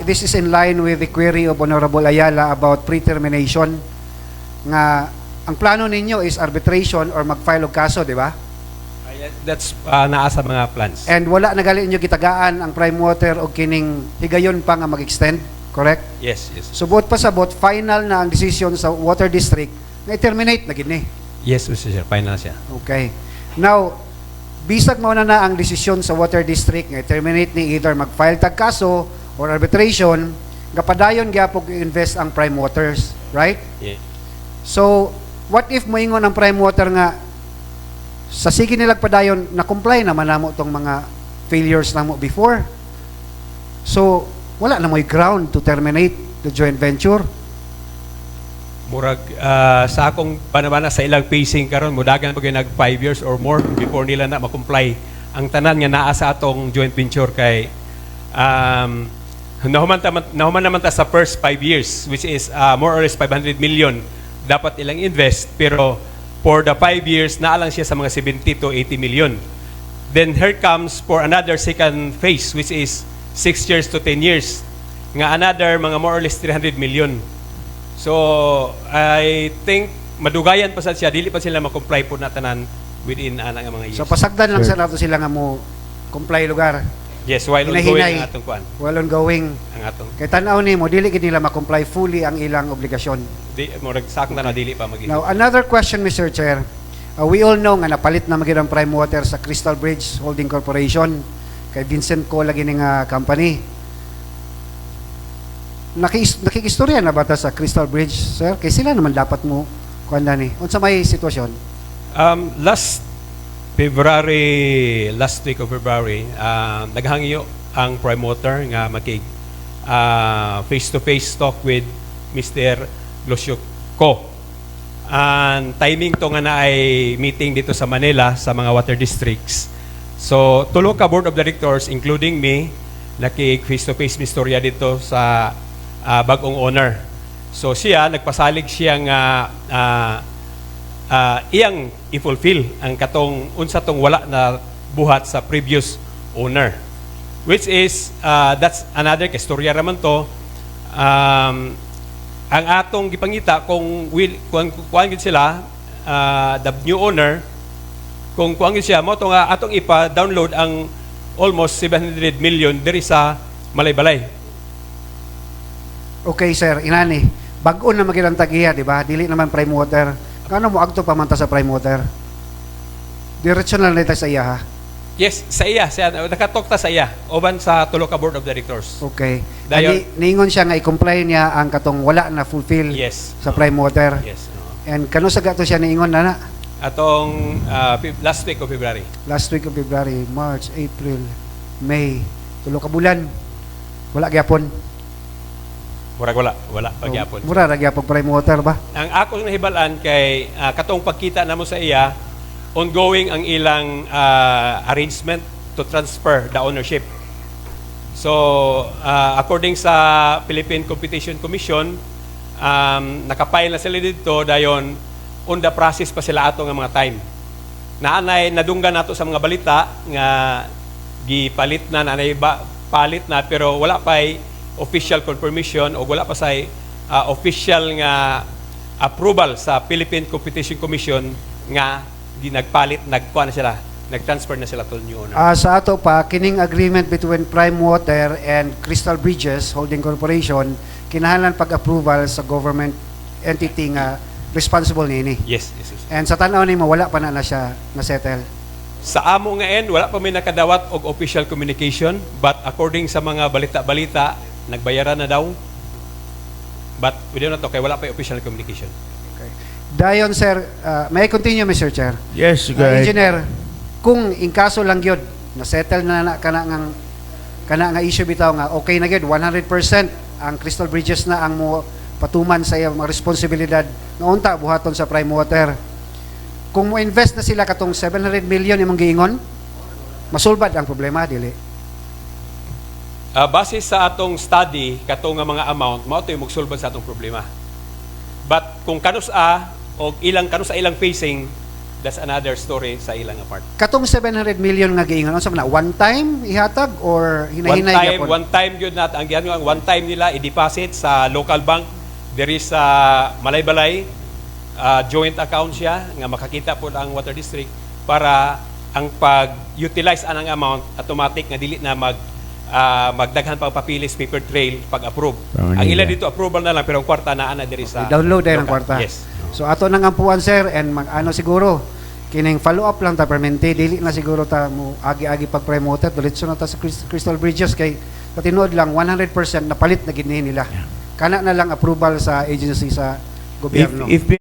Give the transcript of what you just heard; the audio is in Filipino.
This is in line with the query of Honorable Ayala about pre-termination nga ang plano ninyo is arbitration or mag-file og kaso, di ba? That's naa sa mga plans. And wala na gali inyo gitagaan ang prime water o kining higayon pa nga mag-extend, correct? Yes, yes. Subot pa sabot, final na ang decision sa water district na i-terminate na gini. Yes, Mr. Chair. Final siya. Okay. Now, bisag mauna na ang desisyon sa water district nga i-terminate ni either mag-file tag kaso or arbitration, kapadayon gyapon i-invest ang prime waters, right? Yeah. So, what if moingon ang prime water nga sa sige nilag padayon na comply naman namo tong mga failures namo before? So, wala na mo'y ground to terminate the joint venture. Murag sa akong banabana sa ilang pacing karon mudagan pag nag 5 years or more before nila na makomply ang tanan nga naa sa atong joint venture kay nahuman naman ta sa first 5 years which is more or less 500 million dapat ilang invest pero for the 5 years naa lang siya sa mga 70 to 80 million. Then here comes for another second phase which is 6 years to 10 years nga another mga more or less 300 million. So I think madugayan pa sad siya dili pa sila ma-comply po na tanan within nga mga years. So, pasagdan lang sa nato sila nga mo comply lugar. Yes, while ongoing ang atong kuan. While ongoing. Ang atong. Kay tanaw nimo dili gid nila ma-comply fully ang ilang obligasyon. Di mo sakto na dili pa magi. Now, another question, Mr. Chair. We all know nga napalit na magid ang Prime Water sa Crystal Bridge Holding Corporation kay Vincent Co lagi ning company. Nakikistorya na ba ta sa Crystal Bridge, sir? Kay sila naman dapat mo kuan ni. Unsa may sitwasyon? Last week of February, naghangyo ang Prime Water nga makig face-to-face talk with Mr. Lucio Co. And timing to nga na ay meeting dito sa Manila sa mga water districts. So, tulo ka board of directors, including me, nakig face-to-face mistorya dito sa bagong owner. So, siya, nagpasalig siya nga iyang i-fulfill ang katong unsa tong wala na buhat sa previous owner, which is that's another istorya raman to. Ang atong gipangita kung kuan gid sila the new owner kung kuan gid siya mo to nga atong ipa-download ang almost 700 million diri sa Malaybalay. Okay, sir, inani. Bag-on na magilang tagiya, di ba? Dili naman Prime Water. Kano mo agto pamanta sa Prime Water? Diretso na lang sa iya, ha? Yes, sa iya. Nakatalk ta sa iya. Oban sa tulo ka board of directors. Okay. Dayon, niingon siya nga i-comply niya ang katong wala na fulfill yes, sa Prime Water. Yes. And kano sa gato siya niingon na? Atong last week of February. Last week of February, March, April, May. Tulo ka bulan. Wala gyapon. Wala pagyapon. Mura ra gyapon Prime Water ba? Ang ako nahibalan kay katong pagkita namo sa iya, ongoing ang ilang arrangement to transfer the ownership. So, according sa Philippine Competition Commission, nakapile na sila dito dayon on the process pa sila ato nga mga time. Naanay nadunggan nato sa mga balita nga gipalit na palit na pero wala pay official confirmation o wala pa sa official nga approval sa Philippine Competition Commission nga nagpalit, nagkuha na sila, nag-transfer na sila to new owner. Sa ato pa, kining agreement between Prime Water and Crystal Bridges Holding Corporation, kinahanglan pag-approval sa government entity nga responsible niini. Yes. And sa tanaw nimo wala pa na siya na-settle. Sa amo nga wala pa may nakadawat og official communication, but according sa mga balita-balita, nagbayaran na daw. But we don't know kay wala pa official communication. Okay. Dayon, sir, may I continue, Mr. Chair? Yes, go ahead. Engineer, kung in kaso lang yun, na-settle na kana nga issue bitaw nga, okay na yun, 100% ang Crystal Bridges na ang mo patuman sa iyang mga responsibilidad na unta buhaton sa Prime Water. Kung mo invest na sila katong 700 million imong giingon, masulbad ang problema, dili? Base sa atong study, katong nga mga amount, mao to yung magsulbad sa atong problema. But kung kanusa o ilang facing, that's another story sa ilang apart. Katong 700 million nga giingon unsa man na one time ihatag or hinahinay gyapon? One time yun nat ang gihan one time nila i-deposit sa local bank. There is Malaybalay joint account siya nga makakita po ang water district para ang pag-utilize anang amount automatic nga dili na magdaghan pang papilis paper trail pag-approve. Ang ila dito approval na lang pero ang kwarta naa na diri sa I-download din ang local. kwarta. Yes. So ato nang ampuan sir and ano siguro kining follow up lang ta permanente dili na siguro ta mo agi-agi pag-promote diretso na ta sa Crystal Bridges kay patinuod lang 100% napalit na gid nila. Kana na lang approval sa agency sa gobyerno. If